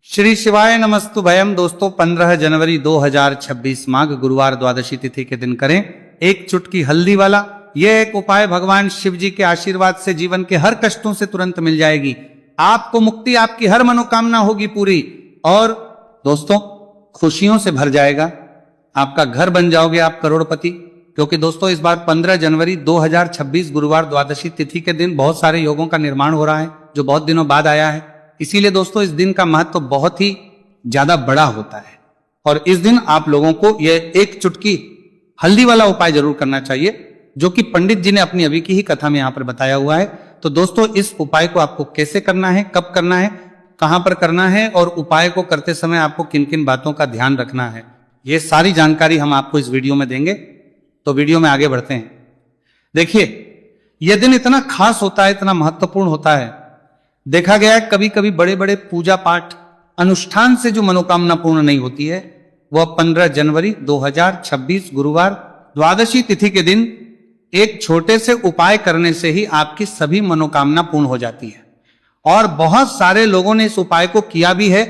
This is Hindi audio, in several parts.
श्री शिवाय नमस्तु भयम। दोस्तों 15 जनवरी 2026 माघ गुरुवार द्वादशी तिथि के दिन करें एक चुटकी हल्दी वाला। यह एक उपाय भगवान शिव जी के आशीर्वाद से जीवन के हर कष्टों से तुरंत मिल जाएगी। आपको मुक्ति, आपकी हर मनोकामना होगी पूरी और दोस्तों खुशियों से भर जाएगा। आपका घर बन जाओगे आप करोड़पति। क्योंकि दोस्तों इस बार 15 जनवरी 2026 गुरुवार द्वादशी तिथि के दिन बहुत सारे योगों का निर्माण हो रहा है जो बहुत दिनों बाद आया है। इसीलिए दोस्तों इस दिन का महत्व बहुत ही ज्यादा बड़ा होता है और इस दिन आप लोगों को यह एक चुटकी हल्दी वाला उपाय जरूर करना चाहिए जो कि पंडित जी ने अपनी अभी की ही कथा में यहां पर बताया हुआ है। तो दोस्तों इस उपाय को आपको कैसे करना है, कब करना है, कहां पर करना है और उपाय को करते समय आपको किन किन बातों का ध्यान रखना है, ये सारी जानकारी हम आपको इस वीडियो में देंगे। तो वीडियो में आगे बढ़ते हैं। देखिए यह दिन इतना खास होता है, इतना महत्वपूर्ण होता है। देखा गया है कभी कभी बड़े बड़े पूजा पाठ अनुष्ठान से जो मनोकामना पूर्ण नहीं होती है वह 15 जनवरी 2026 गुरुवार द्वादशी तिथि के दिन एक छोटे से उपाय करने से ही आपकी सभी मनोकामना पूर्ण हो जाती है। और बहुत सारे लोगों ने इस उपाय को किया भी है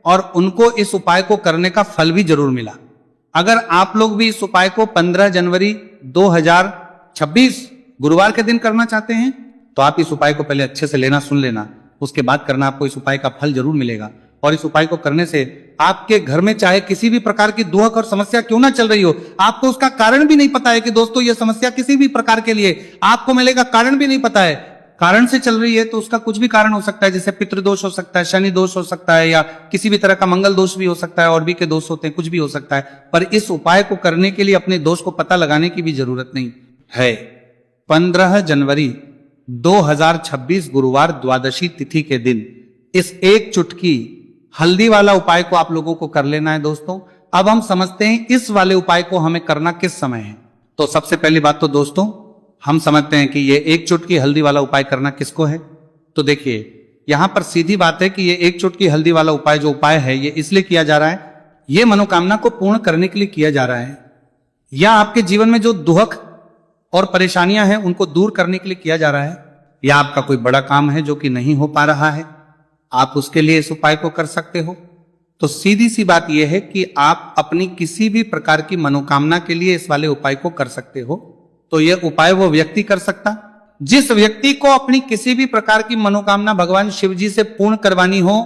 और उनको इस उपाय को करने का फल भी जरूर मिला। अगर आप लोग भी इस उपाय को 15 जनवरी 2026 गुरुवार के दिन करना चाहते हैं तो आप इस उपाय को पहले अच्छे से लेना, सुन लेना, उसके बाद करना। आपको इस उपाय का फल जरूर मिलेगा। और इस उपाय को करने से आपके घर में चाहे किसी भी प्रकार की दुख और समस्या क्यों ना चल रही हो, आपको उसका कारण भी नहीं पता है कि दोस्तों यह समस्या किसी भी प्रकार के लिए आपको मिलेगा, कारण भी नहीं पता है, कारण से चल रही है तो उसका कुछ भी कारण हो सकता है। जैसे पितृदोष हो सकता है, शनि दोष हो सकता है या किसी भी तरह का मंगल दोष भी हो सकता है और भी के दोष होते हैं, कुछ भी हो सकता है। पर इस उपाय को करने के लिए अपने दोष को पता लगाने की भी जरूरत नहीं है। 15 जनवरी 2026 गुरुवार द्वादशी तिथि के दिन इस एक चुटकी हल्दी वाला उपाय को आप लोगों को कर लेना है। दोस्तों अब हम समझते हैं इस वाले उपाय को हमें करना किस समय है। तो सबसे पहली बात तो दोस्तों हम समझते हैं कि ये एक चुटकी हल्दी वाला उपाय करना किसको है। तो देखिए यहां पर सीधी बात है कि ये एक चुटकी हल्दी वाला उपाय जो उपाय है ये इसलिए किया जा रहा है, ये मनोकामना को पूर्ण करने के लिए किया जा रहा है या आपके जीवन में जो दुख और परेशानियां हैं उनको दूर करने के लिए किया जा रहा है, या आपका कोई बड़ा काम है जो कि नहीं हो पा रहा है, आप उसके लिए इस उपाय को कर सकते हो। तो सीधी सी बात यह है कि आप अपनी किसी भी प्रकार की मनोकामना के लिए इस वाले उपाय को कर सकते हो। तो यह उपाय वो व्यक्ति कर सकता जिस व्यक्ति को अपनी किसी भी प्रकार की मनोकामना भगवान शिव जी से पूर्ण करवानी हो।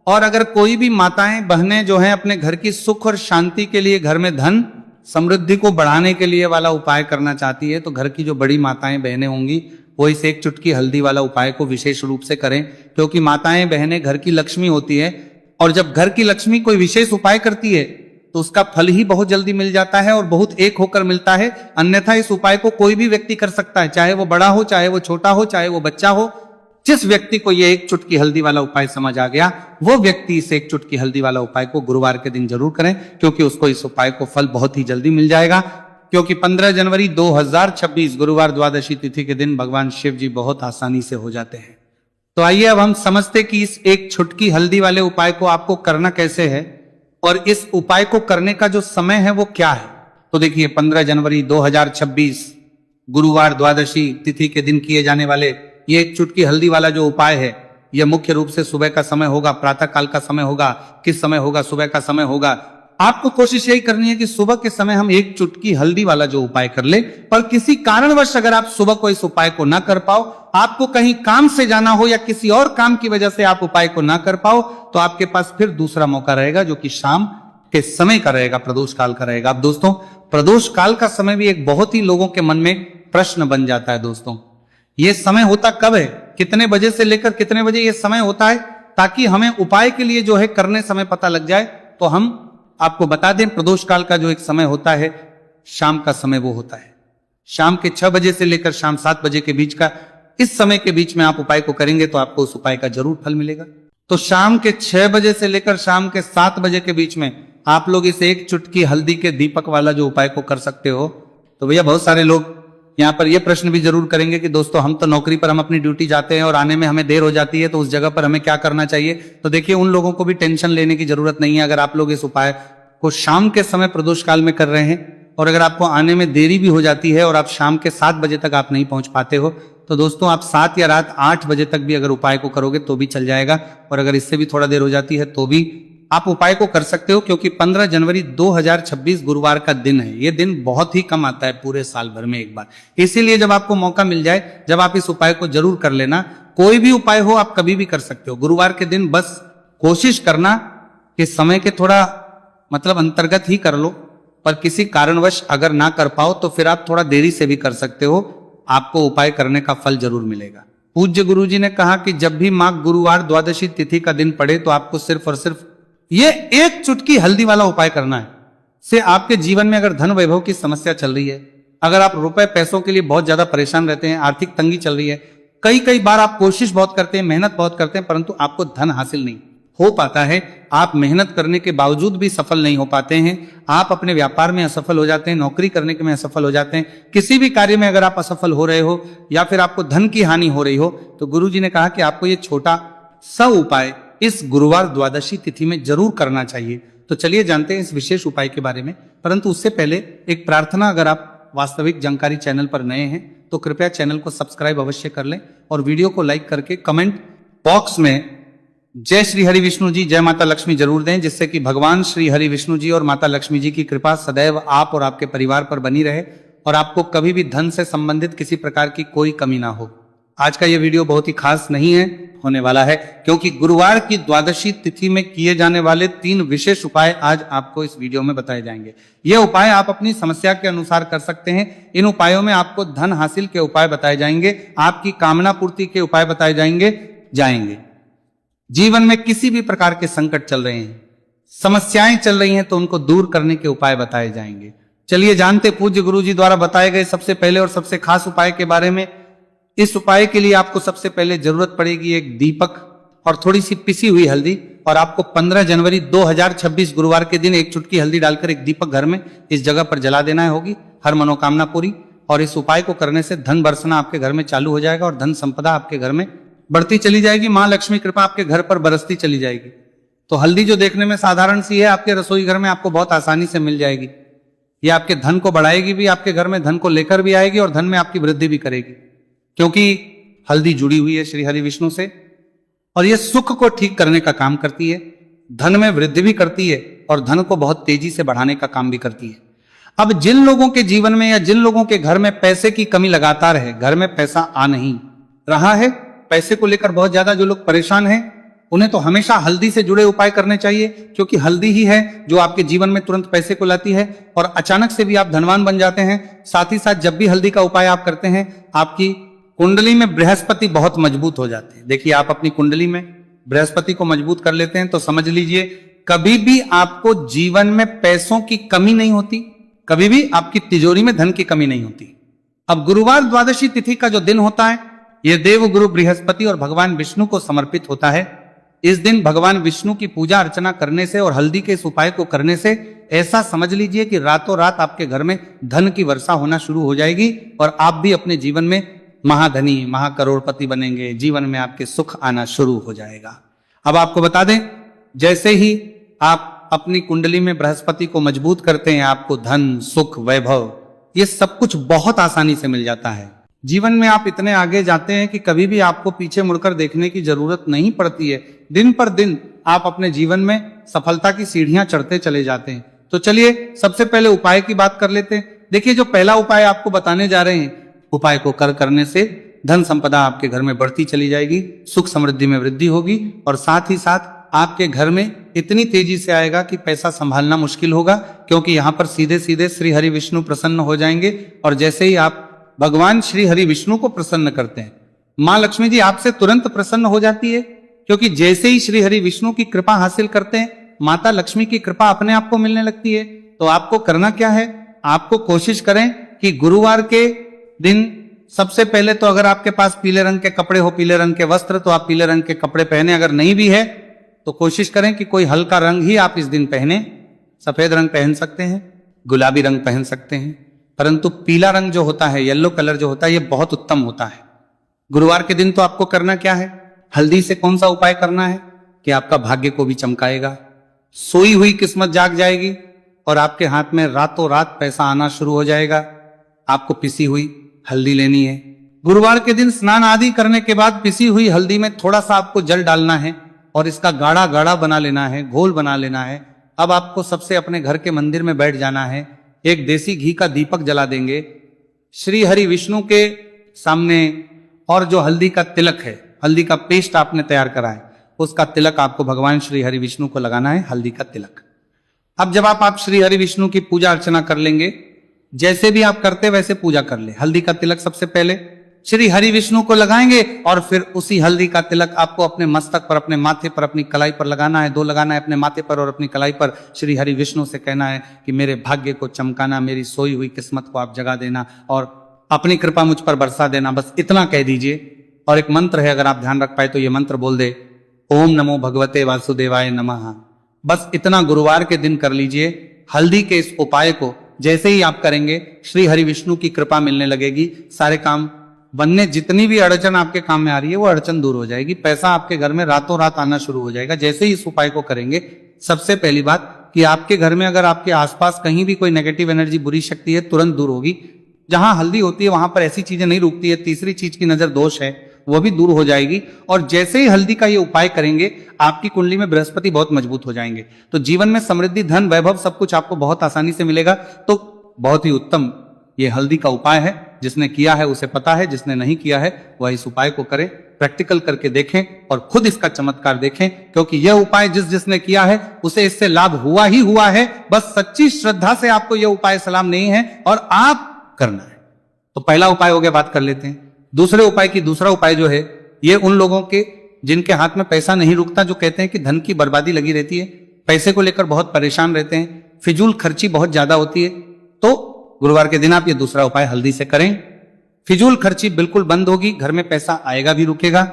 और अगर कोई भी माताएं बहनें जो हैं अपने घर की सुख और शांति के लिए, घर में धन समृद्धि को बढ़ाने के लिए वाला उपाय करना चाहती है तो घर की जो बड़ी माताएं बहनें होंगी वो इस एक चुटकी हल्दी वाला उपाय को विशेष रूप से करें। क्योंकि माताएं बहनें घर की लक्ष्मी होती है और जब घर की लक्ष्मी कोई विशेष उपाय करती है तो उसका फल ही बहुत जल्दी मिल जाता है और बहुत एक होकर मिलता है। अन्यथा इस उपाय को कोई भी व्यक्ति कर सकता है, चाहे वो बड़ा हो, चाहे वो छोटा हो, चाहे वो बच्चा हो। जिस व्यक्ति को ये एक चुटकी हल्दी वाला उपाय समझ आ गया वो व्यक्ति इस एक चुटकी हल्दी वाला उपाय को गुरुवार के दिन जरूर करें, क्योंकि उसको इस उपाय को फल बहुत ही जल्दी मिल जाएगा। क्योंकि 15 जनवरी 2026 गुरुवार द्वादशी तिथि के दिन भगवान शिव जी बहुत आसानी से हो जाते हैं। तो आइए अब हम समझते कि इस एक चुटकी हल्दी वाले उपाय को आपको करना कैसे है और इस उपाय को करने का जो समय है वो क्या है। तो देखिए 15 जनवरी 2026 गुरुवार द्वादशी तिथि के दिन किए जाने वाले ये एक चुटकी हल्दी वाला जो उपाय है यह मुख्य रूप से सुबह का समय होगा, प्रातः काल का समय होगा। किस समय होगा? सुबह का समय होगा। आपको कोशिश यही करनी है कि सुबह के समय हम एक चुटकी हल्दी वाला जो उपाय कर ले। पर किसी कारणवश अगर आप सुबह को इस उपाय को ना कर पाओ, आपको कहीं काम से जाना हो या किसी और काम की वजह से आप उपाय को ना कर पाओ तो आपके पास फिर दूसरा मौका रहेगा जो कि शाम के समय का रहेगा, प्रदोष काल का रहेगा। अब दोस्तों प्रदोष काल का समय भी एक बहुत ही लोगों के मन में प्रश्न बन जाता है। दोस्तों ये समय होता कब है, कितने बजे से लेकर कितने बजे ये समय होता है, ताकि हमें उपाय के लिए जो है करने समय पता लग जाए। तो हम आपको बता दें प्रदोष काल का जो एक समय होता है शाम का समय वो होता है शाम के 6 बजे से लेकर शाम 7 बजे के बीच का। इस समय के बीच में आप उपाय को करेंगे तो आपको उस उपाय का जरूर फल मिलेगा। तो शाम के 6 बजे से लेकर शाम के 7 बजे के बीच में आप लोग इस एक चुटकी हल्दी के दीपक वाला जो उपाय को कर सकते हो। तो भैया बहुत सारे लोग यहाँ पर यह प्रश्न भी जरूर करेंगे कि दोस्तों हम तो नौकरी पर, हम अपनी ड्यूटी जाते हैं और आने में हमें देर हो जाती है, तो उस जगह पर हमें क्या करना चाहिए। तो देखिए उन लोगों को भी टेंशन लेने की जरूरत नहीं है। अगर आप लोग इस उपाय को शाम के समय प्रदोष काल में कर रहे हैं और अगर आपको आने में देरी भी हो जाती है और आप शाम के 7 बजे तक आप नहीं पहुंच पाते हो, तो दोस्तों आप 7 या रात 8 बजे तक भी अगर उपाय को करोगे तो भी चल जाएगा। और अगर इससे भी थोड़ा देर हो जाती है तो भी आप उपाय को कर सकते हो, क्योंकि 15 जनवरी 2026 गुरुवार का दिन है। यह दिन बहुत ही कम आता है पूरे साल भर में एक बार, इसीलिए जब आपको मौका मिल जाए, जब आप इस उपाय को जरूर कर लेना। कोई भी उपाय हो आप कभी भी कर सकते हो। गुरुवार के दिन बस कोशिश करना कि समय के थोड़ा मतलब अंतर्गत ही कर लो, पर किसी कारणवश अगर ना कर पाओ तो फिर आप थोड़ा देरी से भी कर सकते हो, आपको उपाय करने का फल जरूर मिलेगा। पूज्य गुरुजी ने कहा कि जब भी माघ गुरुवार द्वादशी तिथि का दिन पड़े तो आपको सिर्फ और सिर्फ ये एक चुटकी हल्दी वाला उपाय करना है। से आपके जीवन में अगर धन वैभव की समस्या चल रही है, अगर आप रुपए पैसों के लिए बहुत ज्यादा परेशान रहते हैं, आर्थिक तंगी चल रही है, कई बार आप कोशिश बहुत करते हैं, मेहनत बहुत करते हैं, परंतु आपको धन हासिल नहीं हो पाता है, आप मेहनत करने के बावजूद भी सफल नहीं हो पाते हैं, आप अपने व्यापार में असफल हो जाते हैं, नौकरी करने के में असफल हो जाते हैं, किसी भी कार्य में अगर आप असफल हो रहे हो या फिर आपको धन की हानि हो रही हो, तो गुरुजी ने कहा कि आपको ये छोटा सा उपाय इस गुरुवार द्वादशी तिथि में जरूर करना चाहिए। तो चलिए जानते हैं इस विशेष उपाय के बारे में, परंतु उससे पहले एक प्रार्थना, अगर आप वास्तविक जानकारी चैनल पर नए हैं तो कृपया चैनल को सब्सक्राइब अवश्य कर लें और वीडियो को लाइक करके कमेंट बॉक्स में जय श्री हरि विष्णु जी, जय माता लक्ष्मी जरूर दें, जिससे कि भगवान श्री हरि विष्णु जी और माता लक्ष्मी जी की कृपा सदैव आप और आपके परिवार पर बनी रहे और आपको कभी भी धन से संबंधित किसी प्रकार की कोई कमी ना हो। आज का यह वीडियो बहुत ही खास नहीं है होने वाला है, क्योंकि गुरुवार की द्वादशी तिथि में किए जाने वाले 3 विशेष उपाय आज आपको इस वीडियो में बताए जाएंगे। ये उपाय आप अपनी समस्या के अनुसार कर सकते हैं। इन उपायों में आपको धन हासिल के उपाय बताए जाएंगे, आपकी कामना पूर्ति के उपाय बताए जाएंगे। जीवन में किसी भी प्रकार के संकट चल रहे हैं, समस्याएं चल रही हैं, तो उनको दूर करने के उपाय बताए जाएंगे। चलिए जानते पूज्य गुरुजी द्वारा बताए गए सबसे पहले और सबसे खास उपाय के बारे में। इस उपाय के लिए आपको सबसे पहले जरूरत पड़ेगी एक दीपक और थोड़ी सी पिसी हुई हल्दी, और आपको 15 जनवरी 2026 गुरुवार के दिन एक चुटकी हल्दी डालकर एक दीपक घर में इस जगह पर जला देना होगी। हर मनोकामना पूरी। और इस उपाय को करने से धन बरसना आपके घर में चालू हो जाएगा और धन संपदा आपके घर में बढ़ती चली जाएगी। मां लक्ष्मी कृपा आपके घर पर बरसती चली जाएगी। तो हल्दी जो देखने में साधारण सी है, आपके रसोई घर में आपको बहुत आसानी से मिल जाएगी। ये आपके धन को बढ़ाएगी भी, आपके घर में धन को लेकर भी आएगी और धन में आपकी वृद्धि भी करेगी, क्योंकि हल्दी जुड़ी हुई है श्री हरि विष्णु से और यह सुख को ठीक करने का काम करती है, धन में वृद्धि भी करती है और धन को बहुत तेजी से बढ़ाने का काम भी करती है। अब जिन लोगों के जीवन में या जिन लोगों के घर में पैसे की कमी लगातार है, घर में पैसा आ नहीं रहा है, पैसे को लेकर बहुत ज्यादा जो लोग परेशान हैं, उन्हें तो हमेशा हल्दी से जुड़े उपाय करने चाहिए, क्योंकि हल्दी ही है जो आपके जीवन में तुरंत पैसे को लाती है और अचानक से भी आप धनवान बन जाते हैं। साथ ही साथ जब भी हल्दी का उपाय आप करते हैं, आपकी कुंडली में बृहस्पति बहुत मजबूत हो जाते हैं। देखिए, आप अपनी कुंडली में बृहस्पति को मजबूत कर लेते हैं तो समझ लीजिए कभी भी आपको जीवन में पैसों की कमी नहीं होती, कभी भी आपकी तिजोरी में धन की कमी नहीं होती। अब गुरुवार द्वादशी तिथि का जो दिन होता है, यह देव गुरु बृहस्पति और भगवान विष्णु को समर्पित होता है। इस दिन भगवान विष्णु की पूजा अर्चना करने से और हल्दी के इस उपाय को करने से ऐसा समझ लीजिए कि रातों रात आपके घर में धन की वर्षा होना शुरू हो जाएगी और आप भी अपने जीवन में महाधनी, महाकरोड़पति बनेंगे। जीवन में आपके सुख आना शुरू हो जाएगा। अब आपको बता दें, जैसे ही आप अपनी कुंडली में बृहस्पति को मजबूत करते हैं, आपको धन, सुख, वैभव, ये सब कुछ बहुत आसानी से मिल जाता है। जीवन में आप इतने आगे जाते हैं कि कभी भी आपको पीछे मुड़कर देखने की जरूरत नहीं पड़ती है। दिन पर दिन आप अपने जीवन में सफलता की सीढ़ियां चढ़ते चले जाते हैं। तो चलिए सबसे पहले उपाय की बात कर लेते हैं। देखिए, जो पहला उपाय आपको बताने जा रहे हैं, उपाय को करने से धन संपदा आपके घर में बढ़ती चली जाएगी, सुख समृद्धि में वृद्धि होगी और साथ ही साथ आपके घर में इतनी तेजी से आएगा कि पैसा संभालना मुश्किल होगा, क्योंकि यहाँ पर सीधे सीधे श्री हरि विष्णु प्रसन्न हो जाएंगे। और जैसे ही आप भगवान श्री हरि विष्णु को प्रसन्न करते हैं, मां लक्ष्मी जी आपसे तुरंत प्रसन्न हो जाती है, क्योंकि जैसे ही श्री हरि विष्णु की कृपा हासिल करते हैं, माता लक्ष्मी की कृपा अपने आप को मिलने लगती है। तो आपको करना क्या है, आपको कोशिश करें कि गुरुवार के दिन सबसे पहले तो अगर आपके पास पीले रंग के कपड़े हो, पीले रंग के वस्त्र, तो आप पीले रंग के कपड़े पहने। अगर नहीं भी है तो कोशिश करें कि कोई हल्का रंग ही आप इस दिन पहने। सफेद रंग पहन सकते हैं, गुलाबी रंग पहन सकते हैं, परंतु पीला रंग जो होता है, येलो कलर जो होता है, ये बहुत उत्तम होता है। गुरुवार के दिन तो आपको करना क्या है, हल्दी से कौन सा उपाय करना है कि आपका भाग्य को भी चमकाएगा, सोई हुई किस्मत जाग जाएगी, और आपके हाथ में रातों रात पैसा आना शुरू हो जाएगा। आपको पिसी हुई हल्दी लेनी है। गुरुवार के दिन स्नान आदि करने के बाद पिसी हुई हल्दी में थोड़ा सा आपको जल डालना है और इसका गाढ़ा गाढ़ा बना लेना है, घोल बना लेना है। अब आपको सबसे अपने घर के मंदिर में बैठ जाना है, एक देसी घी का दीपक जला देंगे, श्री हरि विष्णु के सामने, और जो हल्दी का तिलक है, हल्दी का पेस्ट आपने तैयार करा है, उसका तिलक आपको भगवान श्री हरि विष्णु को लगाना है, हल्दी का तिलक। अब जब आप श्री हरि विष्णु की पूजा अर्चना कर लेंगे, जैसे भी आप करते वैसे पूजा कर ले। हल्दी का तिलक सबसे पहले श्री हरि विष्णु को लगाएंगे और फिर उसी हल्दी का तिलक आपको अपने मस्तक पर, अपने माथे पर, अपनी कलाई पर लगाना है। 2 लगाना है अपने माथे पर और अपनी कलाई पर। श्री हरि विष्णु से कहना है कि मेरे भाग्य को चमकाना, मेरी सोई हुई किस्मत को आप जगा देना और अपनी कृपा मुझ पर बरसा देना, बस इतना कह दीजिए। और एक मंत्र है, अगर आप ध्यान रख पाए तो ये मंत्र बोल दे, ओम नमो भगवते वासुदेवाय नमः। बस इतना गुरुवार के दिन कर लीजिए। हल्दी के इस उपाय को जैसे ही आप करेंगे, श्री हरि विष्णु की कृपा मिलने लगेगी, सारे काम बनने, जितनी भी अड़चन आपके काम में आ रही है वो अड़चन दूर हो जाएगी, पैसा आपके घर में रातों रात आना शुरू हो जाएगा जैसे ही इस उपाय को करेंगे। सबसे पहली बात कि आपके घर में अगर आपके आसपास कहीं भी कोई नेगेटिव एनर्जी, बुरी शक्ति है, तुरंत दूर होगी। जहां हल्दी होती है वहां पर ऐसी चीजें नहीं रुकती है। तीसरी चीज की नजर दोष है, वो भी दूर हो जाएगी। और जैसे ही हल्दी का ये उपाय करेंगे, आपकी कुंडली में बृहस्पति बहुत मजबूत हो जाएंगे, तो जीवन में समृद्धि, धन, वैभव सब कुछ आपको बहुत आसानी से मिलेगा। तो बहुत ही उत्तम ये हल्दी का उपाय है। जिसने किया है उसे पता है, जिसने नहीं किया है वह इस उपाय को करे, प्रैक्टिकल करके देखें और खुद इसका चमत्कार देखें, क्योंकि यह उपाय जिसने किया है उसे इससे लाभ हुआ ही हुआ है। बस सच्ची श्रद्धा से आपको यह उपाय सलाम नहीं है और आप करना है। तो पहला उपाय हो गया, बात कर लेते हैं दूसरे उपाय की। दूसरा उपाय जो है ये उन लोगों के जिनके हाथ में पैसा नहीं रुकता, जो कहते हैं कि धन की बर्बादी लगी रहती है, पैसे को लेकर बहुत परेशान रहते हैं, फिजूल खर्ची बहुत ज्यादा होती है, तो गुरुवार के दिन आप ये दूसरा उपाय हल्दी से करें। फिजूल खर्ची बिल्कुल बंद होगी, घर में पैसा आएगा भी, रुकेगा,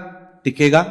टिकेगा।